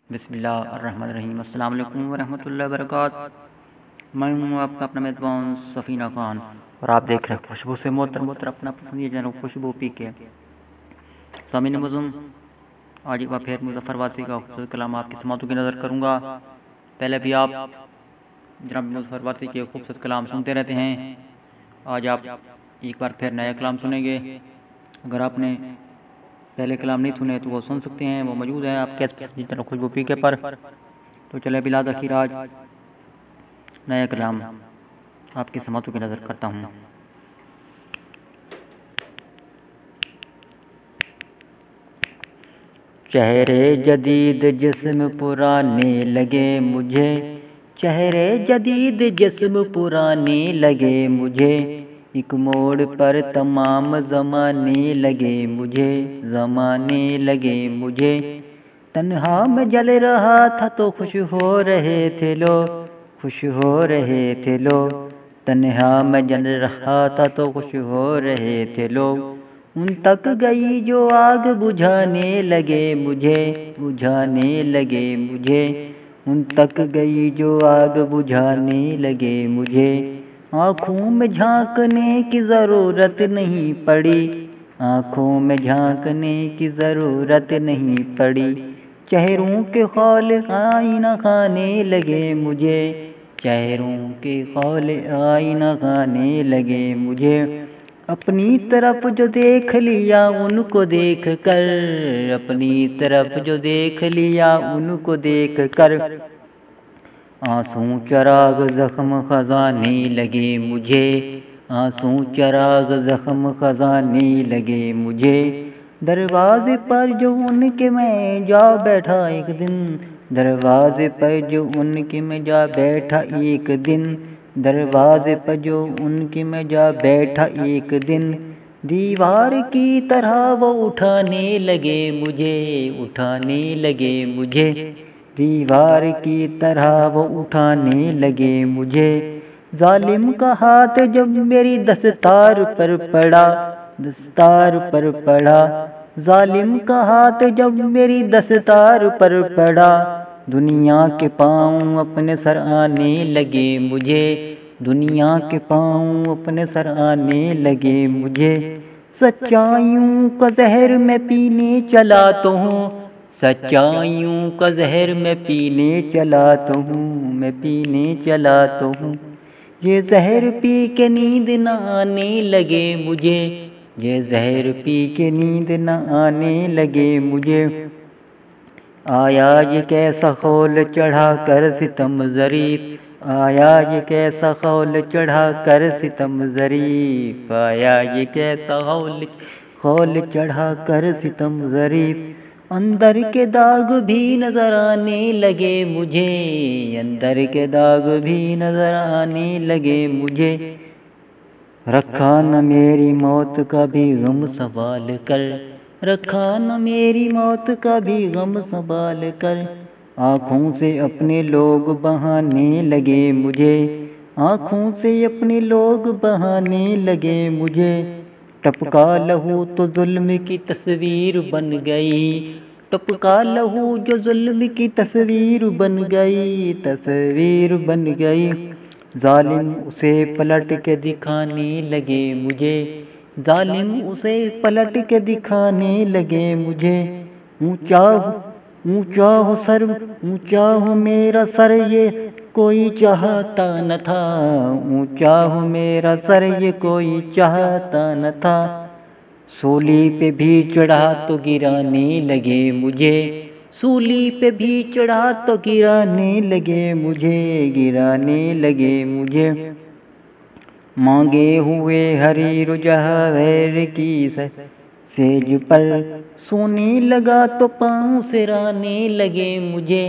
بسم اللہ الرحمن الرحیم۔ السلام علیکم ورحمۃ اللہ وبرکاتہ۔ میں ہوں آپ کا اپنا میزبان سفینہ خان اور آپ دیکھ رہے ہیں خوشبو سے محتر اپنا پسندیدہ چینل خوشبو پی کے۔ سامعین معظم، آج ایک بار پھر مظفر واسی کا خوبصورت کلام آپ کی سماعتوں کی نظر کروں گا۔ پہلے بھی آپ جناب مظفر واسی کے خوبصورت کلام سنتے رہتے ہیں، آج آپ ایک بار پھر نیا کلام سنیں گے۔ اگر آپ نے پہلے کلام نہیں سنے تو وہ سن سکتے ہیں، وہ موجود ہے آپ کے چینل خوشبو پی کے پر۔ تو چلے بلا تاخیر آج نیا کلام آپ کی سماعتوں کی نظر کرتا ہوں۔ چہرے جدید جسم پرانے لگے مجھے، چہرے جدید جسم پرانے لگے مجھے، ایک موڑ پر تمام زمانے لگے مجھے، زمانے لگے مجھے۔ تنہا میں جل رہا تھا تو خوش ہو رہے تھے لوگ، خوش ہو رہے تھے لوگ۔ تنہا میں جل رہا تھا تو خوش ہو رہے تھے لوگ، ان تک گئی جو آگ بجھانے لگے مجھے، بجھانے لگے مجھے، ان تک گئی جو آگ بجھانے لگے مجھے۔ آنکھوں میں جھانکنے کی ضرورت نہیں پڑی، آنکھوں میں جھانکنے کی ضرورت نہیں پڑی، چہروں کے خول آئینہ خانے لگے مجھے، چہروں کے خول آئینہ خانے لگے مجھے۔ اپنی طرف جو دیکھ لیا ان کو دیکھ کر، اپنی طرف جو دیکھ لیا ان کو دیکھ کر، آنسوں چراغ زخم خزانے لگے مجھے، آنسوں چراغ زخم خزانے لگے مجھے۔ دروازے پر جو ان کے میں جا بیٹھا ایک دن، دروازے پر جو ان کے میں جا بیٹھا ایک دن، دروازے پر جو ان کے میں جا بیٹھا ایک دن، دیوار کی طرح وہ اٹھانے لگے مجھے، اٹھانے لگے مجھے، دیوار کی طرح وہ اٹھانے لگے مجھے۔ ظالم کا ہاتھ جب میری دستار پر پڑا، دستار پر پڑا، ظالم کا ہاتھ جب میری دستار پر پڑا، دنیا کے پاؤں اپنے سر آنے لگے مجھے، دنیا کے پاؤں اپنے سر آنے لگے مجھے۔ سچائیوں کا زہر میں پینے چلا تو ہوں، سچائیوں کا زہر میں پینے چلا تو ہوں، میں پینے چلا تو ہوں، یہ زہر پی کے نیند نہ آنے لگے مجھے، یہ زہر پی کے نیند نہ آنے لگے مجھے۔ آیا یہ کیسا خول چڑھا کر ستم ظریف، آیا یہ کیسا خول چڑھا کر ستم ظریف، آیا یہ کیسا خول چڑھا کر ستم ظریف۔ اندر کے داغ بھی نظر آنے لگے مجھے، اندر کے داغ بھی نظر آنے لگے مجھے۔ رکھا نہ میری موت کا بھی غم سنبھال کر، رکھا نہ میری موت کا بھی غم سنبھال کر، آنکھوں سے اپنے لوگ بہانے لگے مجھے، آنکھوں سے اپنے لوگ بہانے لگے مجھے۔ ٹپکا لہو تو ظلم کی تصویر بن گئی، ٹپکا لہو جو ظلم کی تصویر بن گئی، تصویر بن گئی، ظالم اسے پلٹ کے دکھانے لگے مجھے، ظالم اسے پلٹ کے دکھانے لگے مجھے۔ اونچا ہو سر، اونچا ہو میرا سر یہ کوئی چاہتا نہ تھا، اونچا ہو میرا سر یہ کوئی چاہتا نہ تھا، سولی پہ بھی چڑھا تو گرانے لگے مجھے، سولی پہ بھی چڑھا تو گرانے لگے مجھے، گرانے لگے مجھے۔ مانگے ہوئے حریر جواہر کی سیج پر سونے لگا تو پاؤں سرانے لگے مجھے،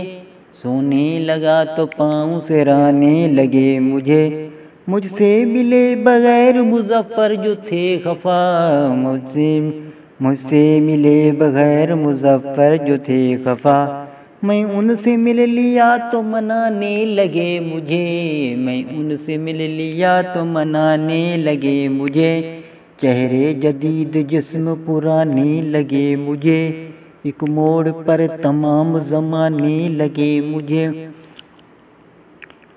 سونے لگا تو پاؤں سرانے لگے مجھے۔ مجھ سے ملے بغیر مظفر جو تھے خفا، مجھ سے ملے بغیر مظفر جو تھے خفا، میں ان سے مل لیا تو منانے لگے مجھے، میں ان سے مل لیا تو منانے لگے مجھے۔ چہرے جدید جسم پرانے لگے مجھے، ایک موڑ پر تمام زمانے لگے مجھے،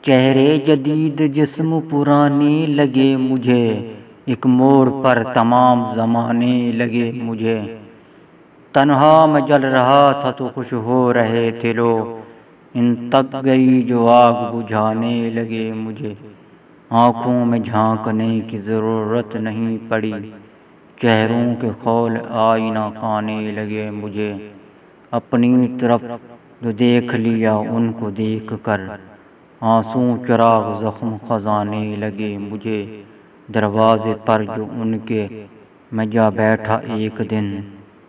چہرے جدید جسم پرانے لگے مجھے، ایک موڑ پر تمام زمانے لگے مجھے۔ تنہا میں جل رہا تھا تو خوش ہو رہے تھے لوگ، ان تک گئی جو آگ بجھانے لگے مجھے۔ آنکھوں میں جھانکنے کی ضرورت نہیں پڑی، چہروں کے خول آئینہ خانے لگے مجھے۔ اپنی طرف جو دیکھ لیا ان کو دیکھ کر، آنسو چراغ زخم خزانے لگے مجھے۔ دروازے پر جو ان کے میں جا بیٹھا ایک دن،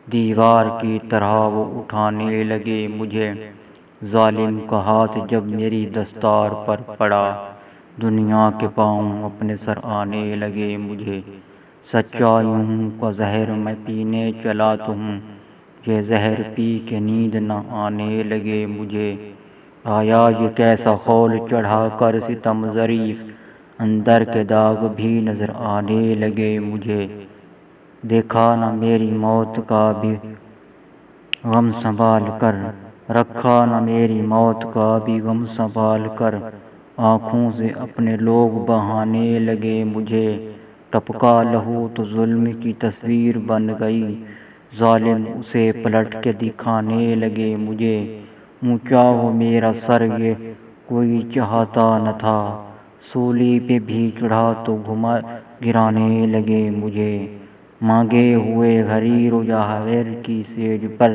دیوار کی طرح وہ اٹھانے لگے مجھے۔ ظالم کا ہاتھ جب میری دستار پر پڑا، دنیا کے پاؤں اپنے سر آنے لگے مجھے۔ سچائیوں کا زہر میں پینے چلا تو ہوں، یہ زہر پی کے نیند نہ آنے لگے مجھے۔ آیا یہ کیسا خول چڑھا کر ستم ظریف، اندر کے داغ بھی نظر آنے لگے مجھے۔ دیکھا نہ میری موت کا بھی غم سنبھال کر، رکھا نہ میری موت کا بھی غم سنبھال کر، آنکھوں سے اپنے لوگ بہانے لگے مجھے۔ ٹپکا لہو تو ظلم کی تصویر بن گئی، ظالم اسے پلٹ کے دکھانے لگے مجھے۔ اونچا ہو میرا سر یہ کوئی چاہتا نہ تھا، سولی پہ بھی چڑھا تو گرانے لگے مجھے۔ مانگے ہوئے حریر و جواہر کی سیج پر،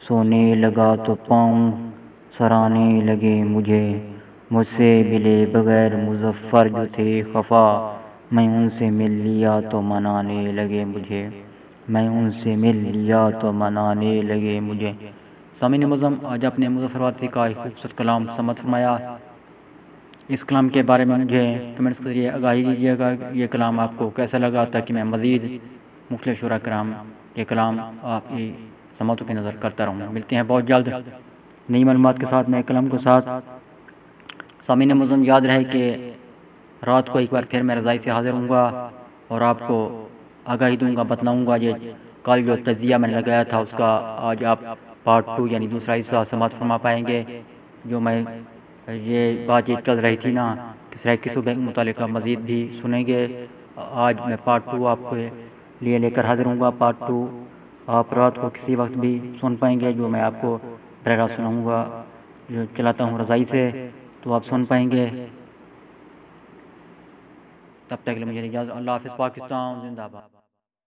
سونے لگا تو پاؤں سرانے لگے مجھے۔ مجھ سے ملے بغیر مظفر جو تھے خفا، میں ان سے مل لیا تو منانے لگے مجھے، میں ان سے مل لیا تو منانے لگے مجھے۔ سامعین معظم، آج اپنے مظفر وادسی کا ایک خوبصورت کلام سماعت فرمایا۔ اس کلام کے بارے میں مجھے کمنٹس کے ذریعے آگاہی دیجیے گا، یہ کلام آپ کو کیسا لگا، تاکہ میں مزید مختلف شعراء کرام کے کلام آپ کی سماعتوں کی نظر کرتا رہوں۔ ملتے ہیں بہت جلد نئی معلومات کے ساتھ، نئے کلام کے ساتھ۔ سامعین معظم، یاد رہے کہ رات کو ایک بار پھر میں رضائی سے حاضر ہوں گا اور آپ کو آگاہی دوں گا، بتلاؤں گا۔ یہ کل جو تجزیہ میں نے لگایا تھا اس کا آج آپ پارٹ 2 یعنی دوسرا حصہ سماعت فرما پائیں گے۔ جو میں یہ بات چیت چل رہی تھی نا کہ سرائکی صوبے کے متعلقہ مزید بھی سنیں گے، آج میں پارٹ 2 آپ کے لیے لے کر حاضر ہوں گا۔ پارٹ 2 آپ رات کو کسی وقت بھی سن پائیں گے، جو میں آپ کو براہ راست سناؤں گا، جو چلاتا ہوں رضائی سے، تو آپ سن پائیں گے۔ تب تک کے لیے مجھے اجازت، اللہ حافظ، پاکستان زندہ باد۔